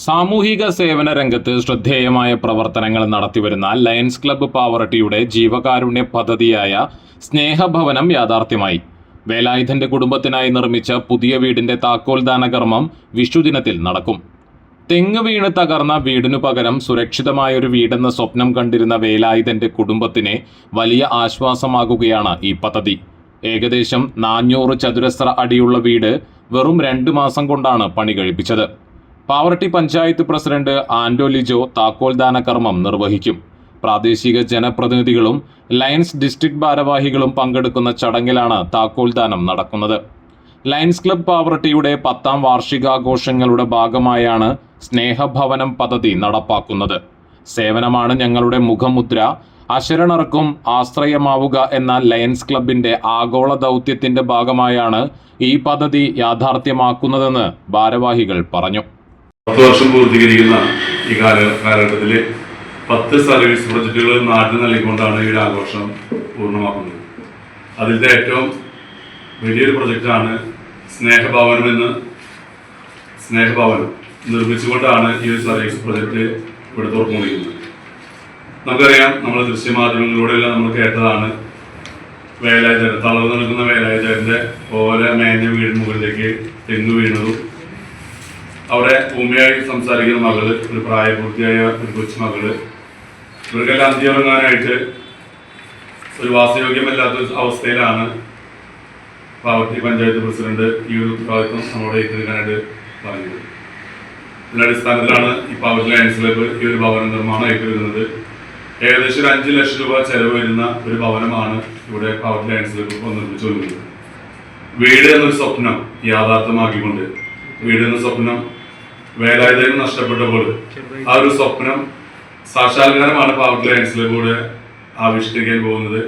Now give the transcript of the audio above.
സാമൂഹിക സേവന രംഗത്ത് ശ്രദ്ധേയമായ പ്രവർത്തനങ്ങൾ നടത്തിവരുന്ന ലയൺസ് ക്ലബ്ബ് പാവറട്ടിയുടെ ജീവകാരുണ്യ പദ്ധതിയായ സ്നേഹഭവനം യാഥാർത്ഥ്യമായി. വേലായുധന്റെ കുടുംബത്തിനായി നിർമ്മിച്ച പുതിയ വീടിന്റെ താക്കോൽദാന കർമ്മം വിഷുദിനത്തിൽ നടക്കും. തെങ്ങ് വീണ് തകർന്ന വീടിനു പകരം സുരക്ഷിതമായൊരു വീടെന്ന സ്വപ്നം കണ്ടിരുന്ന വേലായുധന്റെ കുടുംബത്തിന് വലിയ ആശ്വാസമാകുകയാണ് ഈ പദ്ധതി. ഏകദേശം 400 ചതുരശ്ര അടിയുള്ള വീട് വെറും 2 മാസം കൊണ്ടാണ് പണി കഴിപ്പിച്ചത്. പാവറട്ടി പഞ്ചായത്ത് പ്രസിഡന്റ് ആൻഡോ ലിജോ താക്കോൽദാന കർമ്മം നിർവഹിക്കും. പ്രാദേശിക ജനപ്രതിനിധികളും ലയൺസ് ഡിസ്ട്രിക്ട് ഭാരവാഹികളും പങ്കെടുക്കുന്ന ചടങ്ങിലാണ് താക്കോൽദാനം നടക്കുന്നത്. ലയൺസ് ക്ലബ്ബ് പാവറട്ടിയുടെ 10ാം വാർഷികാഘോഷങ്ങളുടെ ഭാഗമായാണ് സ്നേഹഭവനം പദ്ധതി നടപ്പാക്കുന്നത്. സേവനമാണ് ഞങ്ങളുടെ മുഖമുദ്ര, അശരണർക്കും ആശ്രയമാവുക എന്ന ലയൺസ് ക്ലബിന്റെ ആഗോള ദൗത്യത്തിന്റെ ഭാഗമായാണ് ഈ പദ്ധതി യാഥാർത്ഥ്യമാക്കുന്നതെന്ന് ഭാരവാഹികൾ പറഞ്ഞു. 10 വർഷം പൂർത്തീകരിക്കുന്ന ഈ കാലഘട്ടത്തിൽ 10 സർവീസ് പ്രൊജക്റ്റുകൾ നാട്ടിൽ നൽകിക്കൊണ്ടാണ് ഈ ആഘോഷം പൂർണ്ണമാക്കുന്നത്. അതിലത്തെ ഏറ്റവും വലിയൊരു പ്രൊജക്റ്റാണ് സ്നേഹഭവനം നിർമ്മിച്ചുകൊണ്ടാണ് ഈ ഒരു സർവീസ് പ്രൊജക്റ്റ് ഇവിടെ തുറന്നുകൊണ്ടിരിക്കുന്നത്. നമുക്കറിയാം, നമ്മൾ ദൃശ്യമാധ്യമങ്ങളിലൂടെയെല്ലാം നമ്മൾ കേട്ടതാണ് വേലായുധൻ തളർന്നു നിൽക്കുന്ന വേലായുധന്റെ പോലെ മേഞ്ഞ വീടിന് മുകളിലേക്ക് തെങ്ങ് വീണതും അവിടെ ഭൂമിയായി സംസാരിക്കുന്ന മകള്, ഒരു പ്രായപൂർത്തിയായ ഒരു കൊച്ചുമകള്, ഇവർക്കെല്ലാം അന്ത്യമുറങ്ങാനായിട്ട് ഒരു വാസയോഗ്യമല്ലാത്ത അവസ്ഥയിലാണ് പാവറട്ടി പഞ്ചായത്ത് പ്രസിഡന്റ് ഈ ഒരു ഉത്തരവാദിത്വം നമ്മളോട് ഏറ്റെടുക്കാനായിട്ട് പറഞ്ഞത്. ഇതിന്റെ അടിസ്ഥാനത്തിലാണ് ഈ പാവറട്ടി ലയൺസ് ക്ലബ്ബ് ഈ ഒരു ഭവന നിർമ്മാണം ഏറ്റെടുക്കുന്നത്. ഏകദേശം ഒരു 5 ലക്ഷം രൂപ ചെലവ് വരുന്ന ഒരു ഭവനമാണ് ഇവിടെ പാവറട്ടി ലയൺസ് ക്ലബ്ബ് നിർമ്മിച്ചുകൊണ്ടിരിക്കുന്നത്. വീട് എന്നൊരു സ്വപ്നം യാഥാർത്ഥ്യമാക്കിക്കൊണ്ട്, വീട് എന്ന സ്വപ്നം വേലായുധന് നഷ്ടപ്പെട്ടപ്പോൾ ആ ഒരു സ്വപ്നം സാക്ഷാത്കാരമാണ് പാവറട്ടി ലയൺസ് ക്ലബ്ബ് ആവിഷ്കരിക്കാൻ പോകുന്നത്.